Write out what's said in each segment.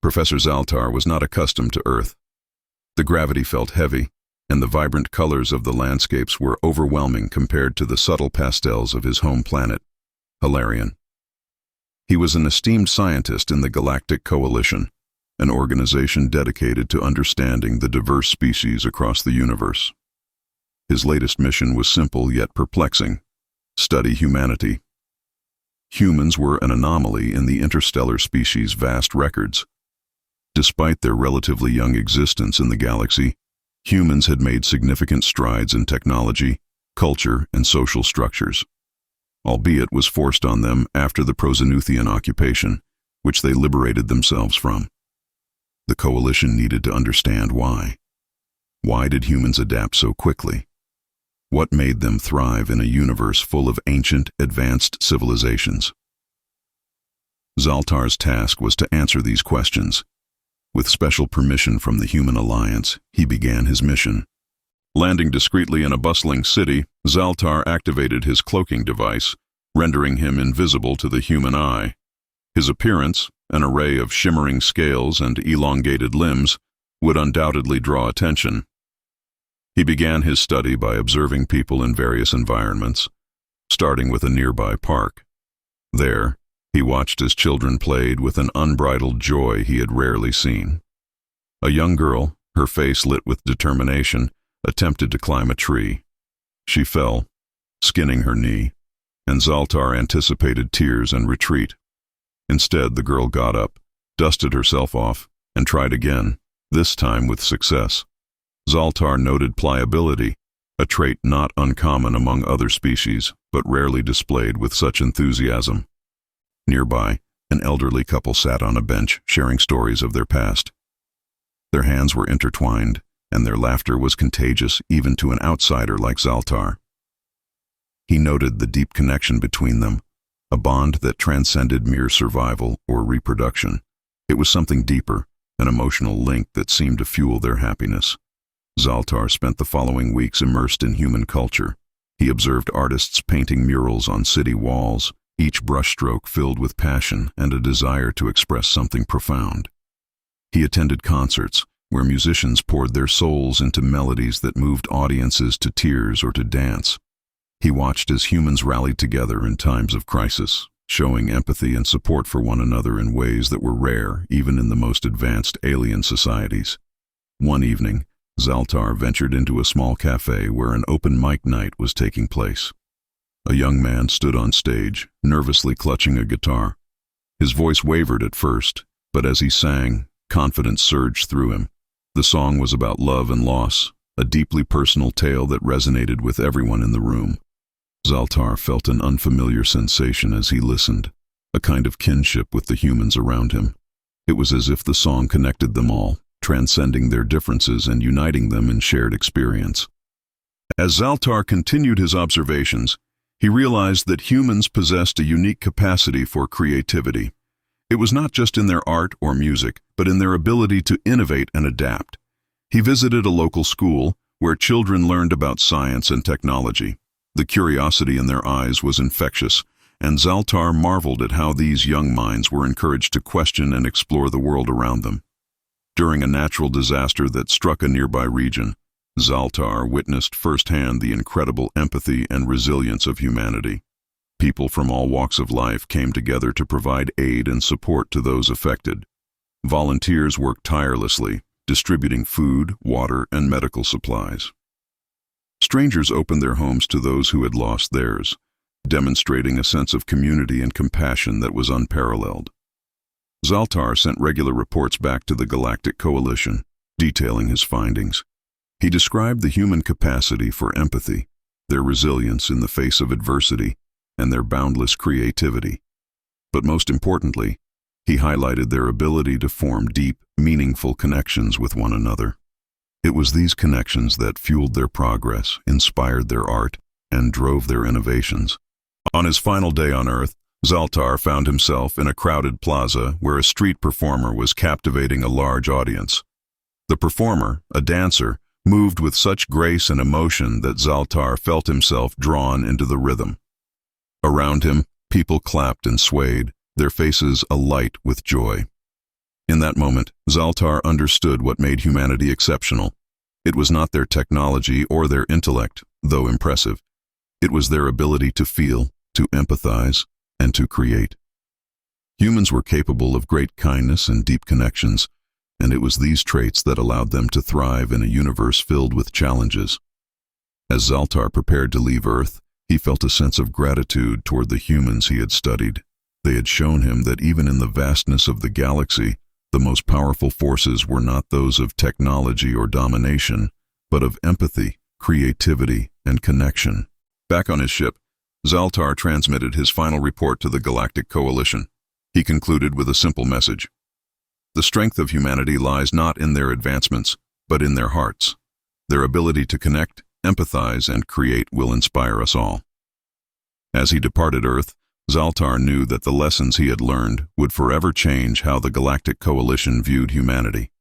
Professor Zaltar was not accustomed to Earth. The gravity felt heavy, and the vibrant colors of the landscapes were overwhelming compared to the subtle pastels of his home planet, Hilarion. He was an esteemed scientist in the Galactic Coalition, an organization dedicated to understanding the diverse species across the universe. His latest mission was simple yet perplexing: study humanity. Humans were an anomaly in the interstellar species' vast records. Despite their relatively young existence in the galaxy, humans had made significant strides in technology, culture, and social structures, albeit was forced on them after the Prosenuthian occupation, which they liberated themselves from. The Coalition needed to understand why. Why did humans adapt so quickly? What made them thrive in a universe full of ancient, advanced civilizations? Zaltar's task was to answer these questions. With special permission from the Human Alliance, he began his mission. Landing discreetly in a bustling city, Zaltar activated his cloaking device, rendering him invisible to the human eye. His appearance, an array of shimmering scales and elongated limbs, would undoubtedly draw attention. He began his study by observing people in various environments, starting with a nearby park. There, he watched as children played with an unbridled joy he had rarely seen. A young girl, her face lit with determination, attempted to climb a tree. She fell, skinning her knee, and Zaltar anticipated tears and retreat. Instead, the girl got up, dusted herself off, and tried again, this time with success. Zaltar noted pliability, a trait not uncommon among other species, but rarely displayed with such enthusiasm. Nearby, an elderly couple sat on a bench, sharing stories of their past. Their hands were intertwined, and their laughter was contagious even to an outsider like Zaltar. He noted the deep connection between them, a bond that transcended mere survival or reproduction. It was something deeper, an emotional link that seemed to fuel their happiness. Zaltar spent the following weeks immersed in human culture. He observed artists painting murals on city walls, each brushstroke filled with passion and a desire to express something profound. He attended concerts, where musicians poured their souls into melodies that moved audiences to tears or to dance. He watched as humans rallied together in times of crisis, showing empathy and support for one another in ways that were rare even in the most advanced alien societies. One evening, Zaltar ventured into a small cafe where an open mic night was taking place. A young man stood on stage, nervously clutching a guitar. His voice wavered at first, but as he sang, confidence surged through him. The song was about love and loss, a deeply personal tale that resonated with everyone in the room. Zaltar felt an unfamiliar sensation as he listened, a kind of kinship with the humans around him. It was as if the song connected them all, transcending their differences and uniting them in shared experience. As Zaltar continued his observations, he realized that humans possessed a unique capacity for creativity. It was not just in their art or music, but in their ability to innovate and adapt. He visited a local school where children learned about science and technology. The curiosity in their eyes was infectious, and Zaltar marveled at how these young minds were encouraged to question and explore the world around them. During a natural disaster that struck a nearby region, Zaltar witnessed firsthand the incredible empathy and resilience of humanity. People from all walks of life came together to provide aid and support to those affected. Volunteers worked tirelessly, distributing food, water, and medical supplies. Strangers opened their homes to those who had lost theirs, demonstrating a sense of community and compassion that was unparalleled. Zaltar sent regular reports back to the Galactic Coalition, detailing his findings. He described the human capacity for empathy, their resilience in the face of adversity, and their boundless creativity. But most importantly, he highlighted their ability to form deep, meaningful connections with one another. It was these connections that fueled their progress, inspired their art, and drove their innovations. On his final day on Earth, Zaltar found himself in a crowded plaza where a street performer was captivating a large audience. The performer, a dancer, moved with such grace and emotion that Zaltar felt himself drawn into the rhythm. Around him, people clapped and swayed, their faces alight with joy. In that moment, Zaltar understood what made humanity exceptional. It was not their technology or their intellect, though impressive. It was their ability to feel, to empathize, and to create. Humans were capable of great kindness and deep connections, and it was these traits that allowed them to thrive in a universe filled with challenges. As Zaltar prepared to leave Earth, he felt a sense of gratitude toward the humans he had studied. They had shown him that even in the vastness of the galaxy, the most powerful forces were not those of technology or domination, but of empathy, creativity, and connection. Back on his ship, Zaltar transmitted his final report to the Galactic Coalition. He concluded with a simple message. The strength of humanity lies not in their advancements, but in their hearts. Their ability to connect, empathize, and create will inspire us all. As he departed Earth, Zaltar knew that the lessons he had learned would forever change how the Galactic Coalition viewed humanity.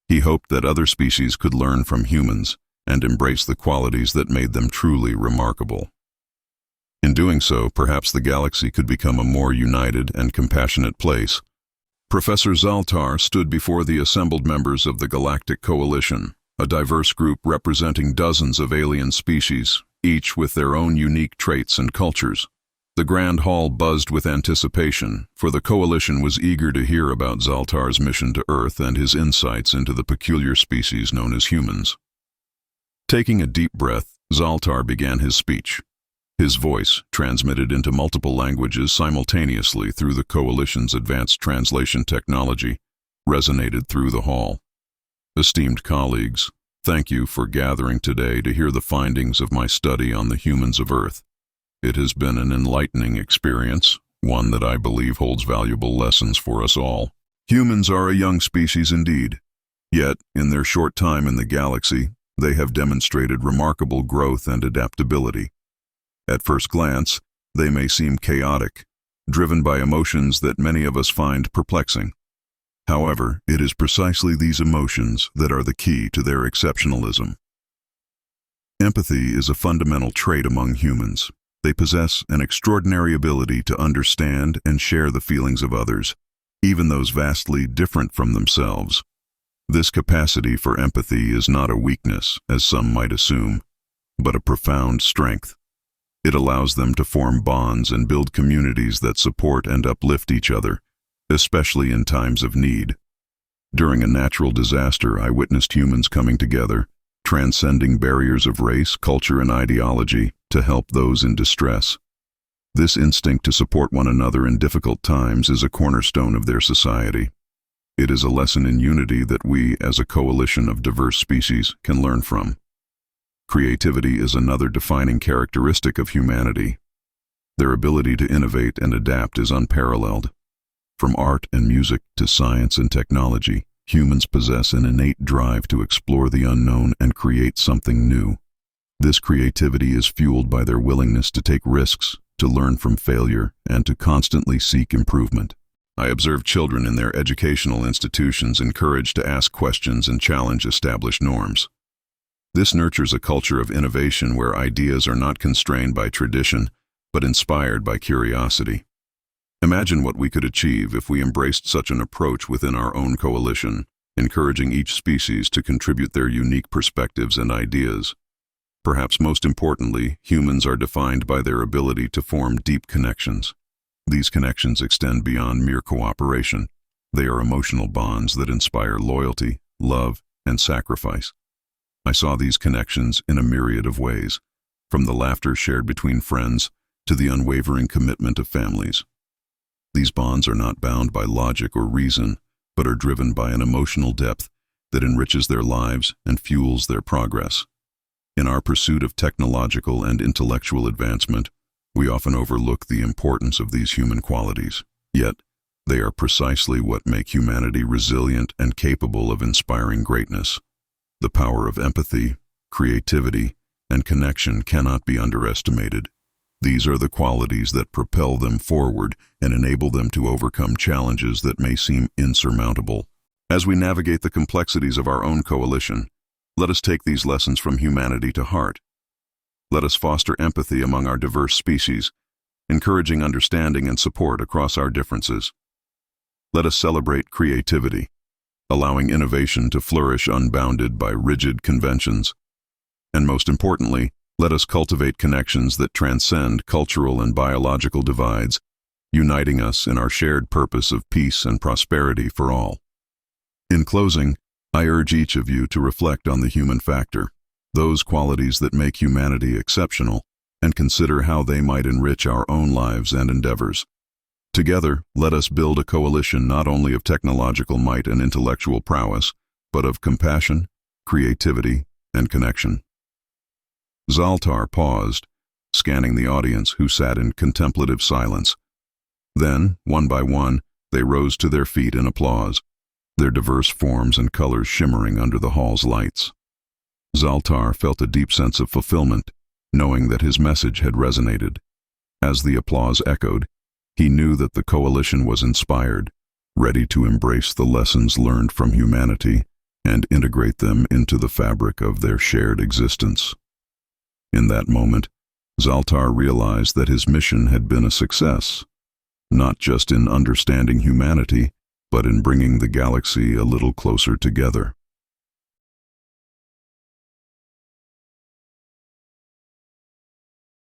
He hoped that other species could learn from humans and embrace the qualities that made them truly remarkable. In doing so, perhaps the galaxy could become a more united and compassionate place. Professor Zaltar stood before the assembled members of the Galactic Coalition, a diverse group representing dozens of alien species, each with their own unique traits and cultures. The Grand Hall buzzed with anticipation, for the Coalition was eager to hear about Zaltar's mission to Earth and his insights into the peculiar species known as humans. Taking a deep breath, Zaltar began his speech. His voice, transmitted into multiple languages simultaneously through the Coalition's advanced translation technology, resonated through the hall. Esteemed colleagues, thank you for gathering today to hear the findings of my study on the humans of Earth. It has been an enlightening experience, one that I believe holds valuable lessons for us all. Humans are a young species indeed, yet, in their short time in the galaxy, they have demonstrated remarkable growth and adaptability. At first glance, they may seem chaotic, driven by emotions that many of us find perplexing. However, it is precisely these emotions that are the key to their exceptionalism. Empathy is a fundamental trait among humans. They possess an extraordinary ability to understand and share the feelings of others, even those vastly different from themselves. This capacity for empathy is not a weakness, as some might assume, but a profound strength. It allows them to form bonds and build communities that support and uplift each other, especially in times of need. During a natural disaster, I witnessed humans coming together, transcending barriers of race, culture, and ideology to help those in distress. This instinct to support one another in difficult times is a cornerstone of their society. It is a lesson in unity that we, as a coalition of diverse species, can learn from. Creativity is another defining characteristic of humanity. Their ability to innovate and adapt is unparalleled. From art and music to science and technology, humans possess an innate drive to explore the unknown and create something new. This creativity is fueled by their willingness to take risks, to learn from failure, and to constantly seek improvement. I observe children in their educational institutions encouraged to ask questions and challenge established norms. This nurtures a culture of innovation where ideas are not constrained by tradition, but inspired by curiosity. Imagine what we could achieve if we embraced such an approach within our own coalition, encouraging each species to contribute their unique perspectives and ideas. Perhaps most importantly, humans are defined by their ability to form deep connections. These connections extend beyond mere cooperation. They are emotional bonds that inspire loyalty, love, and sacrifice. I saw these connections in a myriad of ways, from the laughter shared between friends to the unwavering commitment of families. These bonds are not bound by logic or reason, but are driven by an emotional depth that enriches their lives and fuels their progress. In our pursuit of technological and intellectual advancement, we often overlook the importance of these human qualities. Yet, they are precisely what make humanity resilient and capable of inspiring greatness. The power of empathy, creativity, and connection cannot be underestimated. These are the qualities that propel them forward and enable them to overcome challenges that may seem insurmountable. As we navigate the complexities of our own coalition, let us take these lessons from humanity to heart. Let us foster empathy among our diverse species, encouraging understanding and support across our differences. let us celebrate creativity, allowing innovation to flourish unbounded by rigid conventions. And most importantly, let us cultivate connections that transcend cultural and biological divides, uniting us in our shared purpose of peace and prosperity for all. In closing, I urge each of you to reflect on the human factor, those qualities that make humanity exceptional, and consider how they might enrich our own lives and endeavors. Together, let us build a coalition not only of technological might and intellectual prowess, but of compassion, creativity, and connection. Zaltar paused, scanning the audience who sat in contemplative silence. Then, one by one, they rose to their feet in applause, their diverse forms and colors shimmering under the hall's lights. Zaltar felt a deep sense of fulfillment, knowing that his message had resonated. As the applause echoed, he knew that the coalition was inspired, ready to embrace the lessons learned from humanity and integrate them into the fabric of their shared existence. In that moment, Zaltar realized that his mission had been a success, not just in understanding humanity, but in bringing the galaxy a little closer together.